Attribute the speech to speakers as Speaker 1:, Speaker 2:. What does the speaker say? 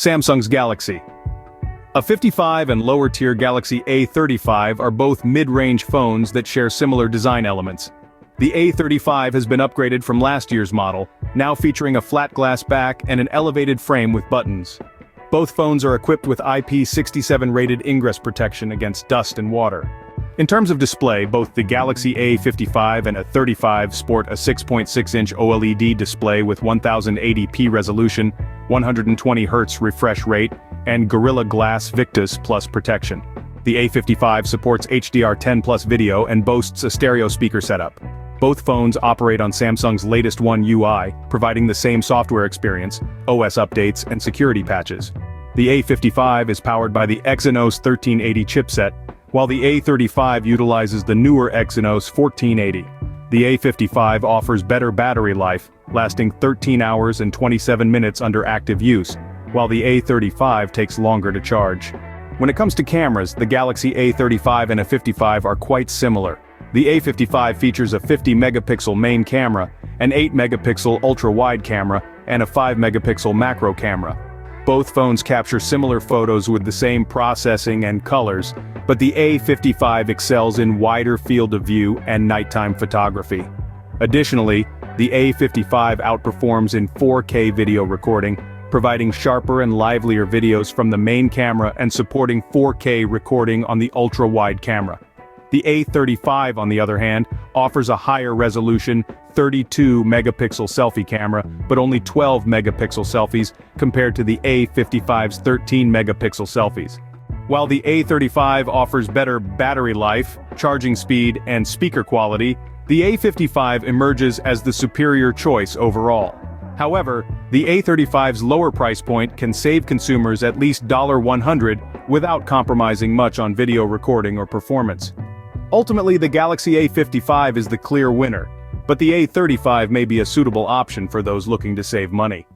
Speaker 1: Samsung's Galaxy A55 and lower-tier Galaxy A35 are both mid-range phones that share similar design elements. The A35 has been upgraded from last year's model, now featuring a flat glass back and an elevated frame with buttons. Both phones are equipped with IP67 rated ingress protection against dust and water. In terms of display, both the Galaxy A55 and A35 sport a 6.6-inch OLED display with 1080p resolution, 120Hz refresh rate, and Gorilla Glass Victus Plus protection. The A55 supports HDR10 Plus video and boasts a stereo speaker setup. Both phones operate on Samsung's latest One UI, providing the same software experience, OS updates, and security patches. The A55 is powered by the Exynos 1380 chipset, while the A35 utilizes the newer Exynos 1480. The A55 offers better battery life, lasting 13 hours and 27 minutes under active use, while the A35 takes longer to charge. When it comes to cameras, the Galaxy A35 and A55 are quite similar. The A55 features a 50-megapixel main camera, an 8-megapixel ultra-wide camera, and a 5-megapixel macro camera. Both phones capture similar photos with the same processing and colors, but the A55 excels in wider field of view and nighttime photography. Additionally, the A55 outperforms in 4K video recording, providing sharper and livelier videos from the main camera and supporting 4K recording on the ultra-wide camera. The A35, on the other hand, offers a higher resolution 32-megapixel selfie camera, but only 12-megapixel selfies compared to the A55's 13-megapixel selfies. While the A35 offers better battery life, charging speed, and speaker quality, the A55 emerges as the superior choice overall. However, the A35's lower price point can save consumers at least $100 without compromising much on video recording or performance. Ultimately, the Galaxy A55 is the clear winner, but the A35 may be a suitable option for those looking to save money.